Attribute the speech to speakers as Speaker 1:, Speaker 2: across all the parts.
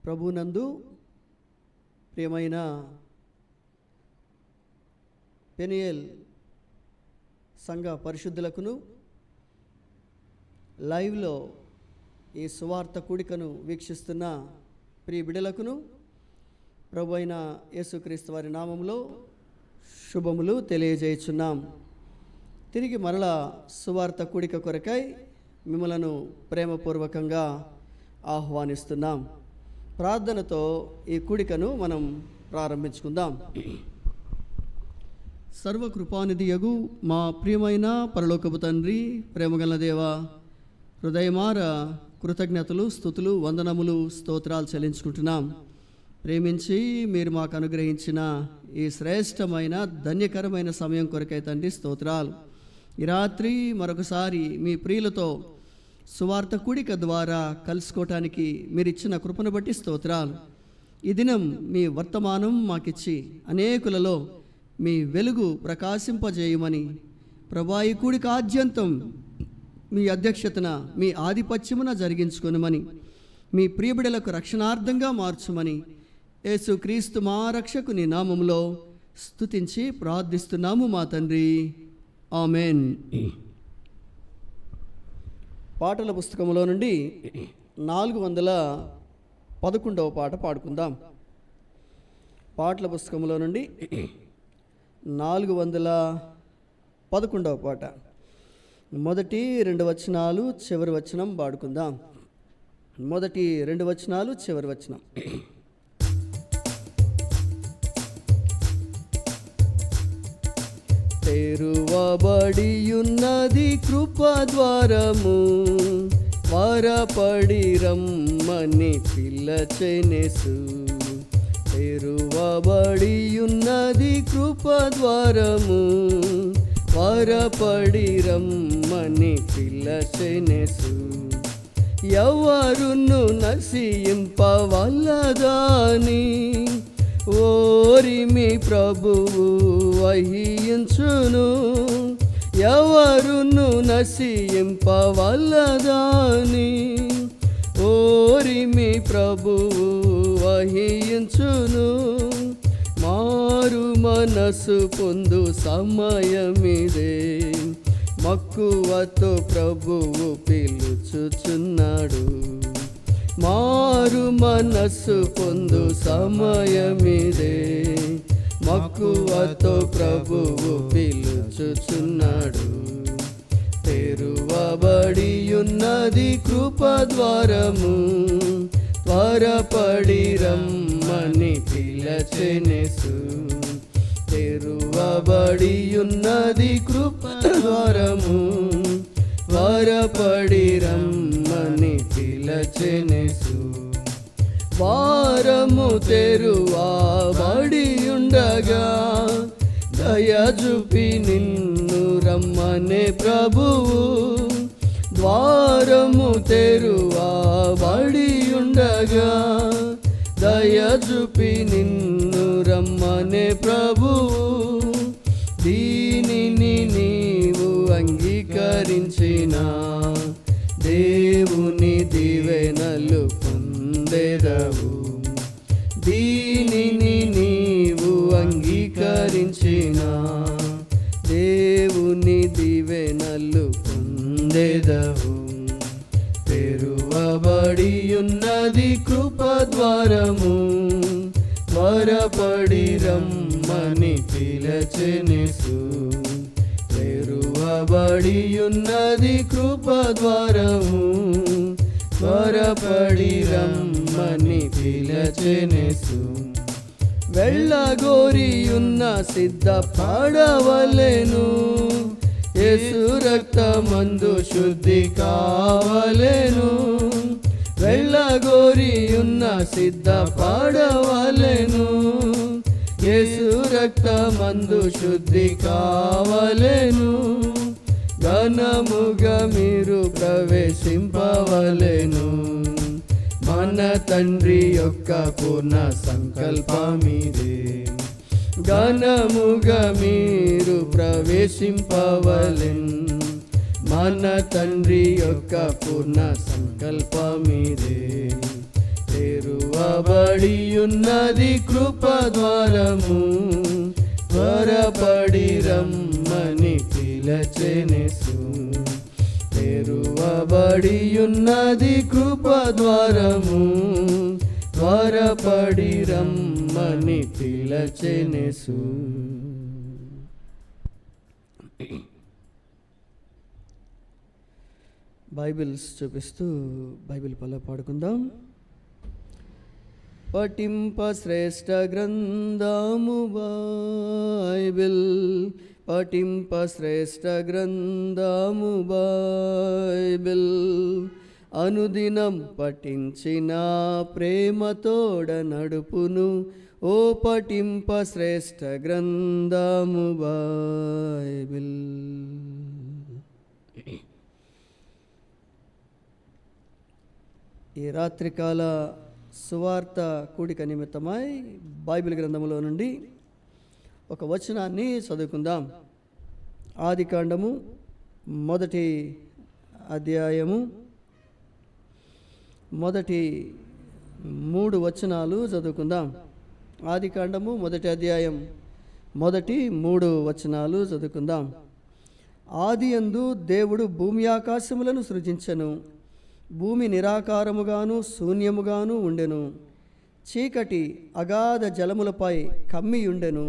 Speaker 1: ప్రభునందు ప్రియమైన పెనియల్ సంఘ పరిశుద్ధులకును, లైవ్లో ఈ సువార్త కూడికను వీక్షిస్తున్న ప్రియ బిడ్డలకును ప్రభు అయిన యేసుక్రీస్తు వారి నామములో శుభములు తెలియజేయుచున్నాం. తిరిగి మరలా సువార్త కూడిక కొరకై మిమ్మలను ప్రేమపూర్వకంగా ఆహ్వానిస్తున్నాం. ప్రార్థనతో ఈ కూడికను మనం ప్రారంభించుకుందాం. సర్వకృపానిధియగు మా ప్రియమైన పరలోకపు తండ్రి, ప్రేమగల దేవ, హృదయమార కృతజ్ఞతలు, స్తుతులు, వందనములు, స్తోత్రాలు చెల్లించుకుంటున్నాం. ప్రేమించి మీరు మాకు అనుగ్రహించిన ఈ శ్రేష్టమైన ధన్యకరమైన సమయం కొరకై తండ్రి స్తోత్రాలు. ఈ రాత్రి మరొకసారి మీ ప్రియులతో సువార్త కూడిక ద్వారా కలుసుకోవటానికి మీరు ఇచ్చిన కృపను బట్టి స్తోత్రాలు. ఈ దినం మీ వర్తమానం మాకిచ్చి అనేకులలో మీ వెలుగు ప్రకాశింపజేయమని, ప్రభా ఈ కూడిక ఆద్యంతం మీ అధ్యక్షతన మీ ఆధిపత్యమున జరిగించుకొనమని, మీ ప్రియబిడలకు రక్షణార్థంగా మార్చుమని యేసుక్రీస్తు మా రక్షకుని నామములో స్తుతించి ప్రార్థిస్తున్నాము మా తండ్రి, ఆమెన్. పాటల పుస్తకంలో నుండి 411వ పాట పాడుకుందాం. పాటల పుస్తకంలో నుండి 411వ పాట, మొదటి 2 వచనాలు చివరి వచనం పాడుకుందాం. మొదటి 2 వచనాలు చివరి వచనం. తెరువబడియున్నది కృపద్వారము, త్వరపడి రమ్మని పిలచెనెసు. తెరువబడియున్నది కృపద్వారము, త్వరపడి రమ్మని పిలచెనెసు. ఎవరును నశింపవలదని ఓరిమి ప్రభువు వహించును. ఎవరును నశింపవలదని ఓరిమి ప్రభువు వహించును. మారు మనసు పొందు సమయమిదే, మక్కువతో ప్రభువు పిలుచుచున్నాడు. మారు మనస్సు పొందు సమయమిదే, మక్కువతో ప్రభువు పిలుచుచున్నాడు. తెరువబడియున్నది కృపద్వారము, త్వరపడి రమ్మని పిలచెనెసు. తెరువబడియున్నది కృపద్వారము, త్వరపడి రమ్మని పిలచెనెసు. వారము తెరువబడియుండగా దయచూపి నిన్ను రమ్మనే ప్రభువు. ద్వారము తెరువబడియుండగా దయచూపి నిన్ను రమ్మనే ప్రభువు. దీనిని నీవు అంగీకరించిన దేవుని దీవెనలు పొందెదవు. దీనిని నీవు అంగీకరించిన దేవుని దీవెనలు పొందెదవు. తెరువబడియున్నది కృపద్వారము, త్వరపడి రమ్మని పిలచెనెసు. తెరువబడియున్నది కృపద్వారము, త్వరపడి రమ్మని పిలచెనెసు. వెళ్ళగోరియున్న సిద్ధపడవలెను, యేసు రక్తమందు శుద్ధి కావలెను. వెళ్ళగోరియున్న సిద్ధపడవలెను, యేసు రక్తమందు శుద్ధి కావలెను. ఘనముగా మీరు ప్రవేశింపవలెను, మన తండ్రి యొక్క పూర్ణ సంకల్పమిదే. ఘనముగా మీరు ప్రవేశింపవలెను, మన తండ్రి యొక్క పూర్ణ సంకల్పమిదే. తెరువబడియున్నది తెరువబడియున్నది కృపద్వారము, త్వరపడి రమ్మని పిలచెనెసు. తెరువబడియున్నది కృపద్వారము, త్వరపడి రమ్మని పిలచెనెసు. బైబిల్స్ చూపిస్తూ బైబిల్ పల్ల పాడుకుందాం. పఠింప శ్రేష్ఠ గ్రంథము బైబిల్, పఠింప శ్రేష్ఠ గ్రంథము బైబిల్. అనుదినం పఠించిన ప్రేమతోడ నడుపును, ఓ పఠింప శ్రేష్ఠ గ్రంథము బైబిల్. ఈ రాత్రికాల సువార్త కూడిక నిమిత్తమై బైబిల్ గ్రంథములో నుండి ఒక వచనాన్ని చదువుకుందాం. ఆదికాండము 1వ అధ్యాయము మొదటి 3 వచనాలు చదువుకుందాం. ఆదికాండము 1వ అధ్యాయం మొదటి 3 వచనాలు చదువుకుందాం. ఆదియందు దేవుడు భూమి ఆకాశములను సృజించెను. భూమి నిరాకారముగాను శూన్యముగాను ఉండెను. చీకటి అగాధ జలములపై కమ్మియుండెను.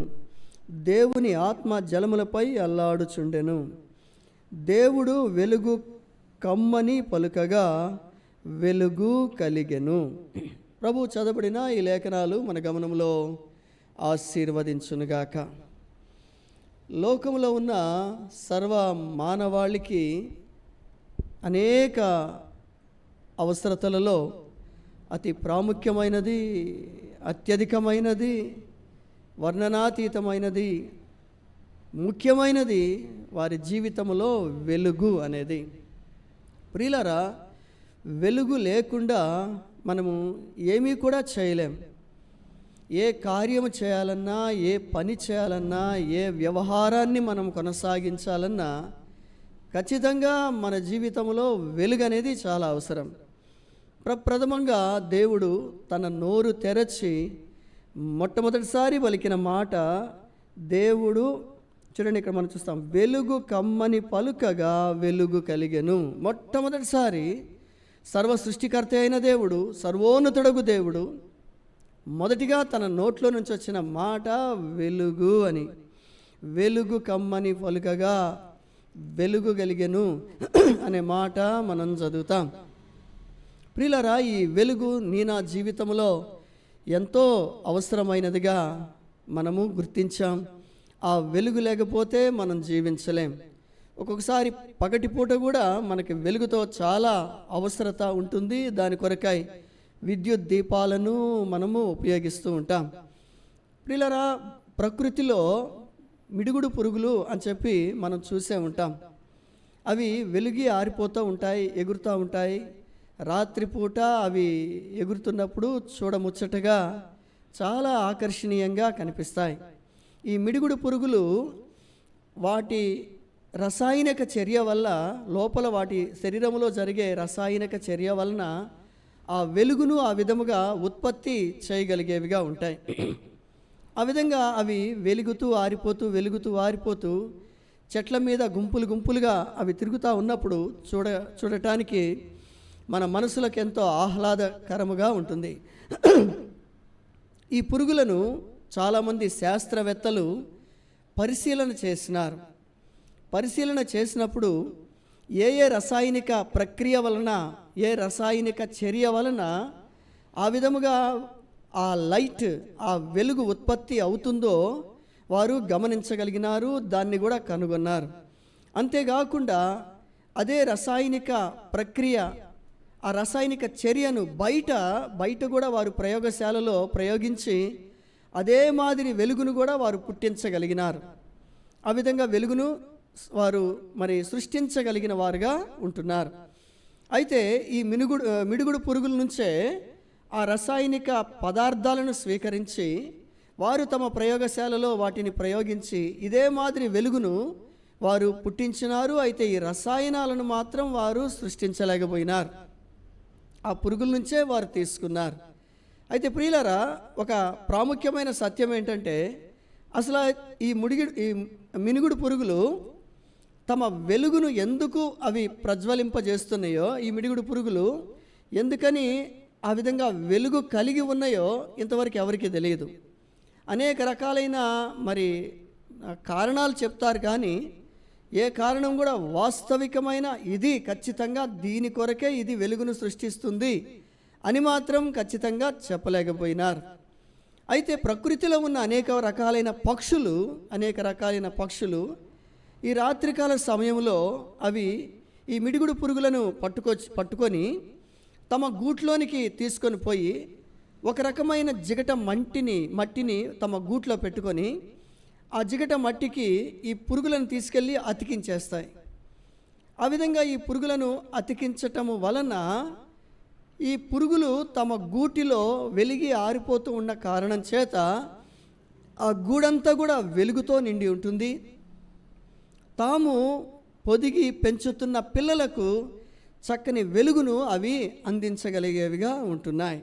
Speaker 1: దేవుని ఆత్మ జలములపై అల్లాడుచుండెను. దేవుడు వెలుగు కమ్మని పలుకగా వెలుగు కలిగెను. ప్రభు చదవబడిన ఈ లేఖనాలు మన గమనంలో ఆశీర్వదించునుగాక. లోకంలో ఉన్న సర్వ మానవాళికి అనేక అవసరతలలో అతి ప్రాముఖ్యమైనది, అత్యధికమైనది, వర్ణనాతీతమైనది, ముఖ్యమైనది వారి జీవితంలో వెలుగు అనేది. ప్రియులారా, వెలుగు లేకుండా మనము ఏమీ కూడా చేయలేం. ఏ కార్యము చేయాలన్నా, ఏ పని చేయాలన్నా, ఏ వ్యవహారాన్ని మనం కొనసాగించాలన్నా ఖచ్చితంగా మన జీవితంలో వెలుగు అనేది చాలా అవసరం. ప్రప్రథమంగా దేవుడు తన నోరు తెరచి మొట్టమొదటిసారి పలికిన మాట, దేవుడు చూడండి, ఇక్కడ మనం చూస్తాం, వెలుగు కమ్మని పలుకగా వెలుగు కలిగెను. మొట్టమొదటిసారి సర్వ సృష్టికర్త అయిన దేవుడు, సర్వోన్నతుడగు దేవుడు మొదటిగా తన నోట్లో నుంచి వచ్చిన మాట వెలుగు అని. వెలుగు కమ్మని పలుకగా వెలుగు కలిగెను అనే మాట మనం చదువుతాం. ప్రియులారా, ఈ వెలుగు నా జీవితంలో ఎంతో అవసరమైనదిగా మనము గుర్తించాం. ఆ వెలుగు లేకపోతే మనం జీవించలేం. ఒక్కొక్కసారి పగటిపూట కూడా మనకి వెలుగుతో చాలా అవసరత ఉంటుంది. దాని కొరకై విద్యుత్ దీపాలను మనము ఉపయోగిస్తూ ఉంటాం. ప్రియులారా, ప్రకృతిలో మిడుగుడు పురుగులు అని చెప్పి మనం చూసే ఉంటాం. అవి వెలుగి ఆరిపోతూ ఉంటాయి, ఎగురుతూ ఉంటాయి. రాత్రిపూట అవి ఎగురుతున్నప్పుడు చూడముచ్చటగా చాలా ఆకర్షణీయంగా కనిపిస్తాయి. ఈ మిడుగుడు పురుగులు వాటి రసాయనిక చర్య వల్ల, లోపల వాటి శరీరంలో జరిగే రసాయనిక చర్య వలన ఆ వెలుగును ఆ విధముగా ఉత్పత్తి చేయగలిగేవిగా ఉంటాయి. ఆ విధంగా అవి వెలుగుతూ ఆరిపోతూ చెట్ల మీద గుంపులు గుంపులుగా అవి తిరుగుతూ ఉన్నప్పుడు చూడటానికి మన మనసులకు ఎంతో ఆహ్లాదకరముగా ఉంటుంది. ఈ పురుగులను చాలామంది శాస్త్రవేత్తలు పరిశీలన చేసినప్పుడు ఏ రసాయనిక ప్రక్రియ వలన, ఏ రసాయనిక చర్య వలన ఆ విధముగా ఆ లైట్, ఆ వెలుగు ఉత్పత్తి అవుతుందో వారు గమనించగలిగినారు, దాన్ని కూడా కనుగొన్నారు. అంతేకాకుండా అదే రసాయనిక ప్రక్రియ, ఆ రసాయనిక చర్యను బయట కూడా వారు ప్రయోగశాలలో ప్రయోగించి అదే మాదిరి వెలుగును కూడా వారు పుట్టించగలిగినారు. ఆ విధంగా వెలుగును వారు సృష్టించగలిగిన వారుగా ఉంటున్నారు. అయితే ఈ మిడుగుడు పురుగుల నుంచే ఆ రసాయనిక పదార్థాలను స్వీకరించి వారు తమ ప్రయోగశాలలో వాటిని ప్రయోగించి ఇదే మాదిరి వెలుగును వారు పుట్టించినారు. అయితే ఈ రసాయనాలను మాత్రం వారు సృష్టించలేకపోయినారు. ఆ పురుగుల నుంచే వారు తీసుకున్నారు. అయితే ప్రియులారా, ఒక ప్రాముఖ్యమైన సత్యం ఏంటంటే, అసలు ఈ మినుగుడు పురుగులు తమ వెలుగును ఎందుకు అవి ప్రజ్వలింపజేస్తున్నాయో, ఈ మినుగుడు పురుగులు ఎందుకని ఆ విధంగా వెలుగు కలిగి ఉన్నాయో ఇంతవరకు ఎవరికీ తెలియదు. అనేక రకాలైన కారణాలు చెప్తారు, కానీ ఏ కారణం కూడా వాస్తవికమైన ఇది ఖచ్చితంగా దీని కొరకే ఇది వెలుగును సృష్టిస్తుంది అని మాత్రం ఖచ్చితంగా చెప్పలేకపోయినారు. అయితే ప్రకృతిలో ఉన్న అనేక రకాలైన పక్షులు ఈ రాత్రికాల సమయంలో అవి ఈ మిడుగుడు పురుగులను పట్టుకొని తమ గూట్లోనికి తీసుకొని పోయి ఒక రకమైన జిగట మట్టిని తమ గూట్లో పెట్టుకొని ఆ జిగట మట్టికి ఈ పురుగులను తీసుకెళ్ళి అతికించేస్తాయి. ఆ విధంగా ఈ పురుగులను అతికించటము వలన ఈ పురుగులు తమ గూటిలో వెలిగి ఆరిపోతూ ఉన్న కారణం చేత ఆ గూడంతా కూడా వెలుగుతో నిండి ఉంటుంది. తాము పొదిగి పెంచుతున్న పిల్లలకు చక్కని వెలుగును అవి అందించగలిగేవిగా ఉంటున్నాయి.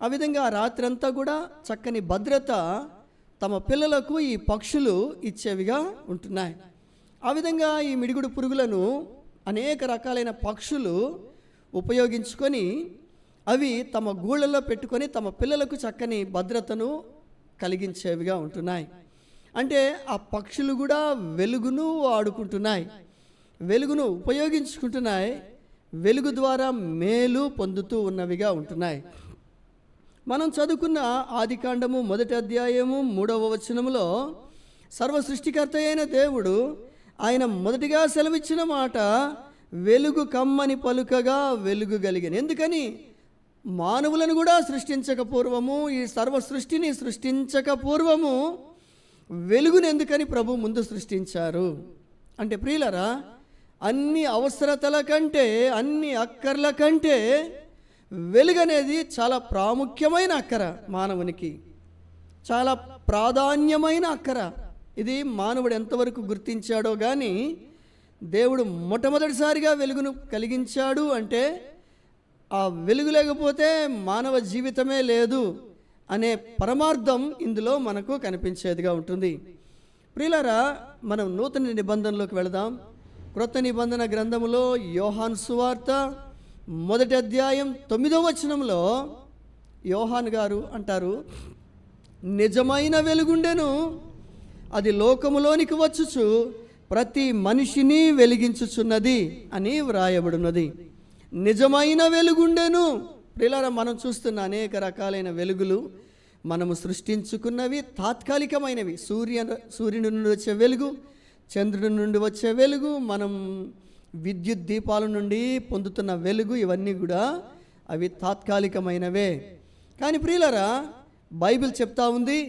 Speaker 1: ఆ విధంగా రాత్రంతా కూడా చక్కని భద్రత తమ పిల్లలకు ఈ పక్షులు ఇచ్చేవిగా ఉంటున్నాయి. ఆ విధంగా ఈ మిడుగుడు పురుగులను అనేక రకాలైన పక్షులు ఉపయోగించుకొని అవి తమ గూళ్ళలో పెట్టుకొని తమ పిల్లలకు చక్కని భద్రతను కలిగించేవిగా ఉంటున్నాయి. అంటే ఆ పక్షులు కూడా వెలుగును వాడుకుంటున్నాయి, వెలుగును ఉపయోగించుకుంటున్నాయి, వెలుగు ద్వారా మేలు పొందుతూ ఉన్నవిగా ఉంటున్నాయి. మనం చదువుకున్న ఆదికాండము 1వ అధ్యాయము 3వ వచనములో సర్వ సృష్టికర్త అయిన దేవుడు ఆయన మొదటిగా సెలవిచ్చిన మాట, వెలుగు కమ్మని పలుకగా వెలుగు కలిగిన. ఎందుకని? మానవులను కూడా సృష్టించక పూర్వము, ఈ సర్వ సృష్టిని సృష్టించక పూర్వము వెలుగును ఎందుకని ప్రభు ముందు సృష్టించారు అంటే, ప్రియులరా, అన్ని అవసరతల కంటే, అన్ని అక్కర్ల కంటే వెలుగు అనేది చాలా ప్రాముఖ్యమైన అక్కర, మానవునికి చాలా ప్రాధాన్యమైన అక్కర. ఇది మానవుడు ఎంతవరకు గుర్తించాడో కానీ దేవుడు మొట్టమొదటిసారిగా వెలుగును కలిగించాడు అంటే ఆ వెలుగు లేకపోతే మానవ జీవితమే లేదు అనే పరమార్థం ఇందులో మనకు కనిపించేదిగా ఉంటుంది. ప్రియులారా, మనం నూతన నిబంధనలోకి వెళదాం. క్రొత్త నిబంధన గ్రంథములో యోహాను సువార్త 1వ అధ్యాయం 9వ వచనంలో యోహాను గారు అంటారు, నిజమైన వెలుగుండెను, అది లోకములోనికి వచ్చుచు ప్రతి మనిషిని వెలిగించుచున్నది అని వ్రాయబడినది. నిజమైన వెలుగుండెను. ప్రియులారా, మనం చూస్తున్న అనేక రకాలైన వెలుగులు మనము సృష్టించుకున్నవి తాత్కాలికమైనవి. సూర్యుని నుండి వచ్చే వెలుగు, చంద్రుడి నుండి వచ్చే వెలుగు, మనం విద్యుత్ దీపాల నుండి పొందుతున్న వెలుగు, ఇవన్నీ కూడా అవి తాత్కాలికమైనవే. కానీ ప్రియులారా, బైబిల్ చెప్తా ఉంది,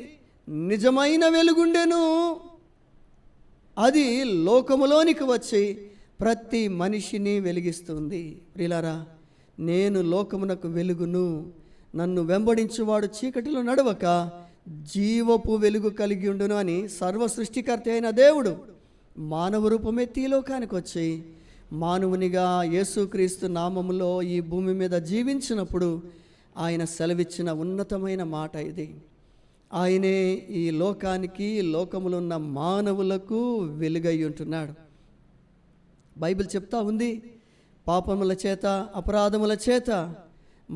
Speaker 1: నిజమైన వెలుగుండెను, అది లోకములోనికి వచ్చి ప్రతి మనిషిని వెలిగిస్తుంది. ప్రియులారా, నేను లోకమునకు వెలుగును, నన్ను వెంబడించువాడు చీకటిలో నడవక జీవపు వెలుగు కలిగి ఉండును అని సర్వ సృష్టికర్త అయిన దేవుడు మానవ రూపమెత్తి లోకానికి వచ్చి మానవునిగా యేసుక్రీస్తు నామములో ఈ భూమి మీద జీవించినప్పుడు ఆయన సెలవిచ్చిన ఉన్నతమైన మాట ఇది. ఆయనే ఈ లోకానికి, లోకములో ఉన్న మానవులకు వెలుగై ఉంటున్నాడు. బైబిల్ చెప్తా ఉంది, పాపముల చేత, అపరాధముల చేత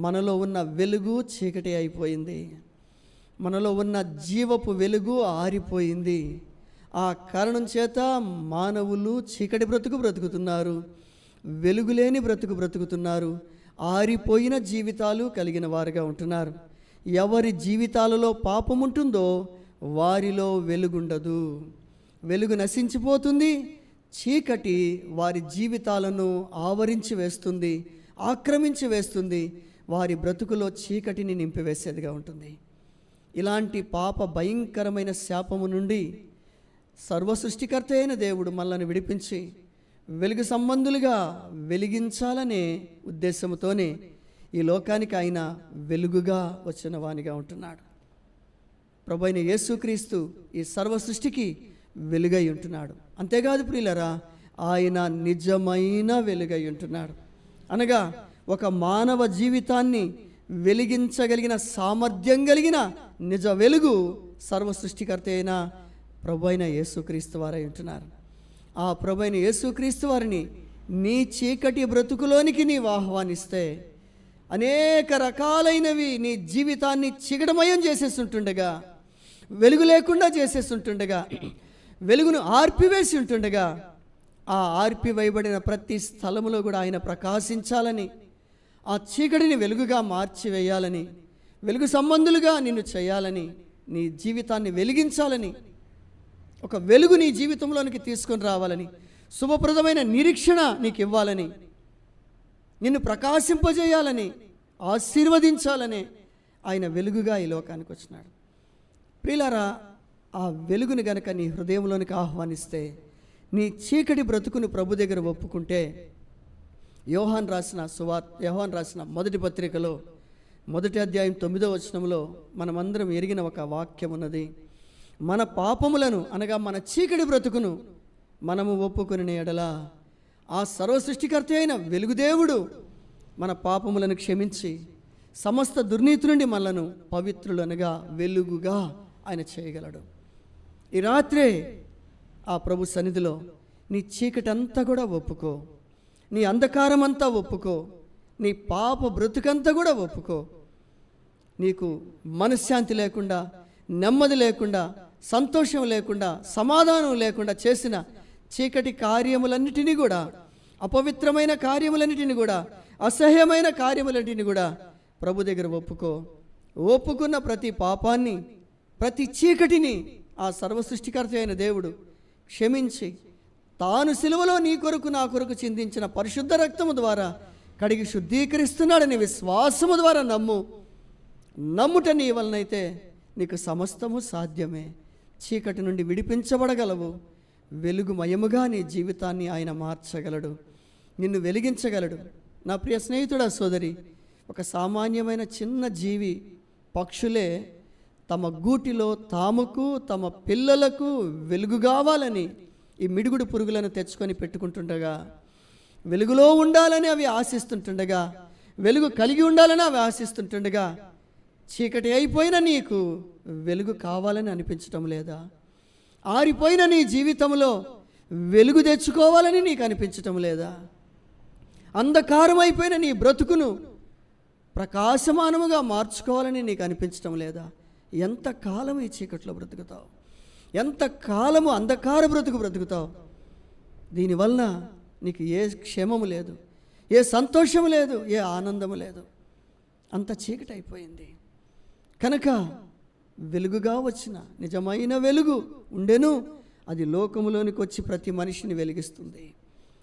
Speaker 1: మనలో ఉన్న వెలుగు చీకటి అయిపోయింది, మనలో ఉన్న జీవపు వెలుగు ఆరిపోయింది. ఆ కారణం చేత మానవులు చీకటి బ్రతుకుతున్నారు, వెలుగులేని బ్రతుకుతున్నారు, ఆరిపోయిన జీవితాలు కలిగిన వారుగా ఉంటున్నారు. ఎవరి జీవితాలలో పాపం ఉంటుందో వారిలో వెలుగుండదు, వెలుగు నశించిపోతుంది, చీకటి వారి జీవితాలను ఆవరించి వేస్తుంది, ఆక్రమించి వేస్తుంది, వారి బ్రతుకులో చీకటిని నింపివేసేదిగా ఉంటుంది. ఇలాంటి పాప భయంకరమైన శాపము నుండి సర్వ సృష్టికర్త అయిన దేవుడు మనల్ని విడిపించి వెలుగు సంబంధులుగా వెలిగించాలనే ఉద్దేశంతోనే ఈ లోకానికి ఆయన వెలుగుగా వచ్చిన వానిగా ఉంటున్నాడు. ప్రభువైన యేసుక్రీస్తు ఈ సర్వ సృష్టికి వెలుగై ఉంటున్నాడు. అంతేకాదు ప్రియులరా, ఆయన నిజమైన వెలుగై ఉంటున్నాడు. అనగా ఒక మానవ జీవితాన్ని వెలిగించగలిగిన సామర్థ్యం కలిగిన నిజ వెలుగు సర్వ సృష్టికర్త అయిన ప్రభు అయిన యేసుక్రీస్తు వారై ఉంటున్నారు. ఆ ప్రభు అయిన యేసుక్రీస్తు వారిని నీ చీకటి బ్రతుకులోనికి నీవు ఆహ్వానిస్తే అనేక రకాలైనవి నీ జీవితాన్ని చీకటమయం చేసేస్తుంటుండగా, వెలుగు లేకుండా చేసేస్తుంటుండగా, వెలుగును ఆర్పివేసి ఉంటుండగా, ఆ ఆర్పివేయబడిన ప్రతి స్థలములో కూడా ఆయన ప్రకాశించాలని, ఆ చీకటిని వెలుగుగా మార్చివేయాలని, వెలుగు సంబంధులుగా నిన్ను చేయాలని, నీ జీవితాన్ని వెలిగించాలని, ఒక వెలుగు నీ జీవితంలోనికి తీసుకొని రావాలని, శుభప్రదమైన నిరీక్షణ నీకు ఇవ్వాలని, నిన్ను ప్రకాశింపజేయాలని, ఆశీర్వదించాలని ఆయన వెలుగుగా ఈ లోకానికి వచ్చినాడు. ప్రియులారా, ఆ వెలుగుని గనక నీ హృదయంలోనికి ఆహ్వానిస్తే, నీ చీకటి బ్రతుకును ప్రభు దగ్గర ఒప్పుకుంటే, యోహాన్ రాసిన మొదటి పత్రికలో 1వ అధ్యాయం 9వ వచనంలో మనమందరం ఎరిగిన ఒక వాక్యం ఉన్నది. మన పాపములను అనగా మన చీకటి బ్రతుకును మనము ఒప్పుకుని ఎడల ఆ సర్వ సృష్టికర్త అయిన వెలుగుదేవుడు మన పాపములను క్షమించి సమస్త దుర్నీతి నుండి మనలను పవిత్రులనగా వెలుగుగా ఆయన చేయగలడు. ఈ రాత్రే ఆ ప్రభు సన్నిధిలో నీ చీకటి అంతా కూడా ఒప్పుకో, నీ అంధకారం అంతా ఒప్పుకో, నీ పాప బ్రతుకంతా కూడా ఒప్పుకో. నీకు మనశ్శాంతి లేకుండా, నెమ్మది లేకుండా, సంతోషం లేకుండా, సమాధానం లేకుండా చేసిన చీకటి కార్యములన్నిటినీ కూడా, అపవిత్రమైన కార్యములన్నిటిని కూడా, అసహ్యమైన కార్యములన్నిటిని కూడా ప్రభు దగ్గర ఒప్పుకో. ఒప్పుకున్న ప్రతి పాపాన్ని, ప్రతి చీకటిని ఆ సర్వ సృష్టికర్త అయిన దేవుడు క్షమించి తాను సిలువలో నీ కొరకు నా కొరకు చిందించిన పరిశుద్ధ రక్తము ద్వారా కడిగి శుద్ధీకరిస్తున్నాడని విశ్వాసము ద్వారా నమ్ముట నీ వలనైతే నీకు సమస్తము సాధ్యమే. చీకటి నుండి విడిపించబడగలవు. వెలుగుమయముగా నీ జీవితాన్ని ఆయన మార్చగలడు, నిన్ను వెలిగించగలడు. నా ప్రియ స్నేహితుడా, సోదరి, ఒక సామాన్యమైన చిన్న జీవి, పక్షులే తమ గూటిలో తాముకు తమ పిల్లలకు వెలుగు కావాలని ఈ మిడుగుడు పురుగులను తెచ్చుకొని పెట్టుకుంటుండగా, వెలుగులో ఉండాలని అవి ఆశిస్తుంటుండగా, వెలుగు కలిగి ఉండాలని అవి ఆశిస్తుంటుండగా, చీకటి అయిపోయిన నీకు వెలుగు కావాలని అనిపించటం లేదా? ఆరిపోయిన నీ జీవితంలో వెలుగు తెచ్చుకోవాలని నీకు అనిపించటం లేదా? అంధకారం అయిపోయిన నీ బ్రతుకును ప్రకాశమానముగా మార్చుకోవాలని నీకు అనిపించటం లేదా? ఎంతకాలం ఈ చీకట్లో బ్రతుకుతావు? ఎంతకాలము అంధకార బ్రతుకుతావు? దీనివల్ల నీకు ఏ క్షేమము లేదు, ఏ సంతోషము లేదు, ఏ ఆనందము లేదు. అంత చీకటి అయిపోయింది. కనుక వెలుగుగా వచ్చిన నిజమైన వెలుగు ఉండెను, అది లోకములోనికి వచ్చి ప్రతి మనిషిని వెలిగిస్తుంది.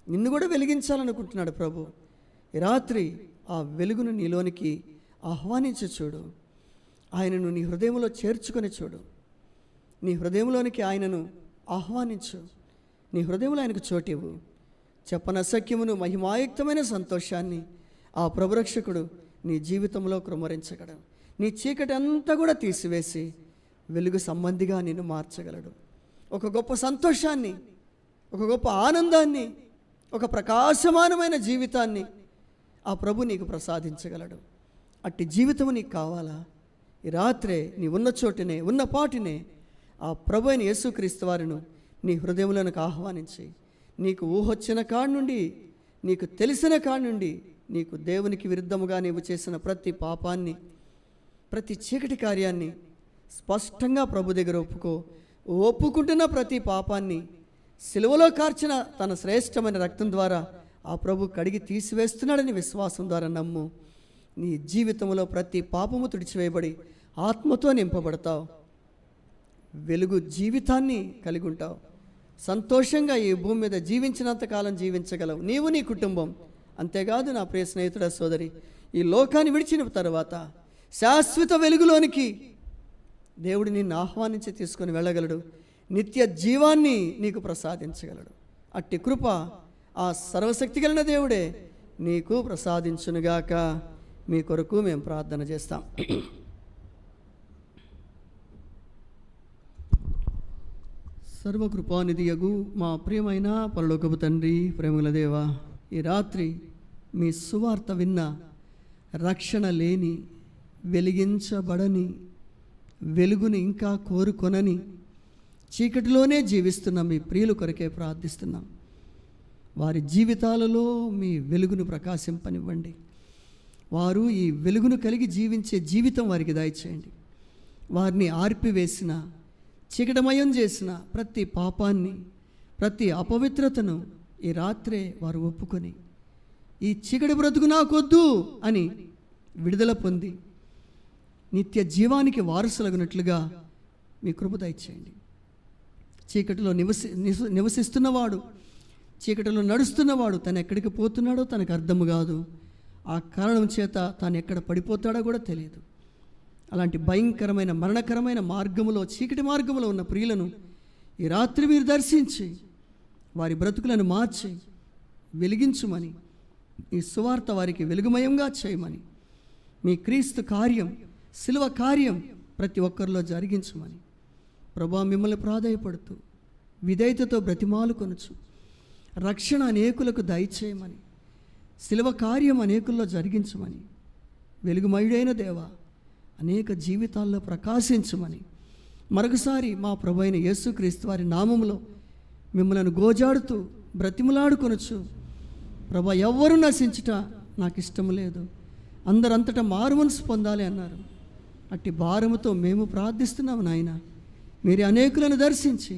Speaker 1: నిన్ను కూడా వెలిగించాలనుకుంటున్నాడు ప్రభు. ఈ రాత్రి ఆ వెలుగును నీలోనికి ఆహ్వానించి చూడు. ఆయనను నీ హృదయంలో చేర్చుకొని చూడు. నీ హృదయంలోనికి ఆయనను ఆహ్వానించు. నీ హృదయంలో ఆయనకు చోటివ్వు. చెప్పనసఖ్యమును మహిమాయుక్తమైన సంతోషాన్ని ఆ ప్రభురక్షకుడు నీ జీవితంలో కృమ్మరించగలడు. నీ చీకటి అంతా కూడా తీసివేసి వెలుగు సంబంధిగా నిన్ను మార్చగలడు. ఒక గొప్ప సంతోషాన్ని, ఒక గొప్ప ఆనందాన్ని, ఒక ప్రకాశమానమైన జీవితాన్ని ఆ ప్రభు నీకు ప్రసాదించగలడు. అట్టి జీవితము నీకు కావాలా? ఈ రాత్రే నీ ఉన్న చోటునే, ఉన్న పాటినే ఆ ప్రభు అయిన యేసుక్రీస్తు వారిను నీ హృదయంలోనికి ఆహ్వానించి, నీకు ఊహొచ్చిన కాడి నుండి, నీకు తెలిసిన కాడి నుండి, నీకు దేవునికి విరుద్ధముగా నీవు చేసిన ప్రతి పాపాన్ని, ప్రతి చీకటి కార్యాన్ని స్పష్టంగా ప్రభు దగ్గర ఒప్పుకుంటున్న ప్రతి పాపాన్ని సిలువలో కార్చిన తన శ్రేష్టమైన రక్తం ద్వారా ఆ ప్రభు కడిగి తీసివేస్తున్నాడని విశ్వాసం ద్వారా నమ్ము. నీ జీవితంలో ప్రతి పాపము తుడిచివేయబడి ఆత్మతో నింపబడతావు. వెలుగు జీవితాన్ని కలిగి ఉంటావు. సంతోషంగా ఈ భూమి మీద జీవించినంతకాలం జీవించగలవు, నీవు నీ కుటుంబం. అంతేకాదు నా ప్రియ స్నేహితుడ, సోదరి, ఈ లోకాన్ని విడిచిన తర్వాత శాశ్వత వెలుగులోనికి దేవుడు నిన్ను ఆహ్వానించి తీసుకొని వెళ్ళగలడు. నిత్య జీవాన్ని నీకు ప్రసాదించగలడు. అట్టి కృప ఆ సర్వశక్తి కలిగిన దేవుడే నీకు ప్రసాదించునుగాక. మీ కొరకు మేము ప్రార్థన చేస్తాం. సర్వకృపానిధియగు మా ప్రియమైన పరలోకపు తండ్రి, ప్రేమగల దేవా, ఈ రాత్రి మీ సువార్త విన్న రక్షణ లేని వెలిగించబడని, వెలుగుని ఇంకా కోరుకొనని చీకటిలోనే జీవిస్తున్న మీ ప్రియుల కొరకే ప్రార్థిస్తున్నాం. వారి జీవితాలలో మీ వెలుగును ప్రకాశింపనివ్వండి. వారు ఈ వెలుగును కలిగి జీవించే జీవితం వారికి దయచేయండి. వారిని ఆర్పివేసిన, చీకటమయం చేసిన ప్రతి పాపాన్ని, ప్రతి అపవిత్రతను ఈ రాత్రే వారు ఒప్పుకొని, ఈ చీకటి బ్రతుకు నాకొద్దు అని విడుదల పొంది నిత్య జీవానికి వారసులగినట్లుగా మీ కృప దయచేయండి. చీకటిలో నివసిస్తున్నవాడు, చీకటిలో నడుస్తున్నవాడు తను ఎక్కడికి పోతున్నాడో తనకు అర్థం కాదు. ఆ కారణం చేత తాను ఎక్కడ పడిపోతాడో కూడా తెలియదు. అలాంటి భయంకరమైన మరణకరమైన మార్గములో, చీకటి మార్గములో ఉన్న ప్రియులను ఈ రాత్రి మీరు దర్శించి వారి బ్రతుకులను మార్చి వెలిగించుమని, ఈ సువార్త వారికి వెలుగుమయంగా చేయమని, మీ క్రీస్తు కార్యం, శిలువ కార్యం ప్రతి ఒక్కరిలో జరిగించమని ప్రభువా మిమ్మల్ని ప్రాధేయపడుతూ విధేయతతో బ్రతిమాలు కొనుచు రక్షణ అనేకులకు దయచేయమని, శిలువ కార్యం అనేకుల్లో జరిగించమని, వెలుగుమయుడైన దేవా అనేక జీవితాల్లో ప్రకాశించమని మరొకసారి మా ప్రభు అయిన యేసుక్రీస్తు వారి నామములో మిమ్మల్ని గోజాడుతూ బ్రతిమలాడుకొనొచ్చు. ప్రభా, ఎవ్వరూ నశించుట నాకు ఇష్టం లేదు, అందరంతటా మారుమనసు పొందాలి అన్నారు. అట్టి భారముతో మేము ప్రార్థిస్తున్నాము నాయన. మీరు అనేకులను దర్శించి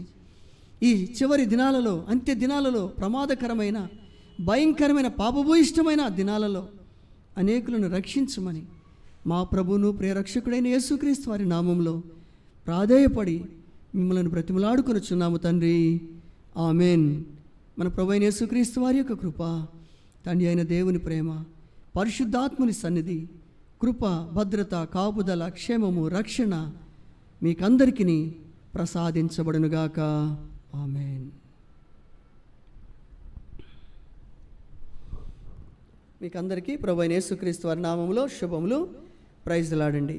Speaker 1: ఈ చివరి దినాలలో, అంత్య దినాలలో, ప్రమాదకరమైన భయంకరమైన పాపభూయిష్టమైన దినాలలో అనేకులను రక్షించమని మా ప్రభువును ప్రియరక్షకుడైన యేసుక్రీస్తు వారి నామంలో ప్రాధేయపడి మిమ్మల్ని బ్రతిమలాడుకొనుచున్నాము తండ్రి. ఆమెన్. మన ప్రభు అయిన యేసుక్రీస్తు వారి యొక్క కృప, తండ్రి అయిన దేవుని ప్రేమ, పరిశుద్ధాత్ముని సన్నిధి, కృప, భద్రత, కాపుదల, క్షేమము, రక్షణ మీకందరికీ ప్రసాదించబడునుగాక. ఆమెన్. మీకందరికీ ప్రభు అయిన యేసుక్రీస్తు వారి నామములో శుభములు. ప్రైజ్ లాడండి.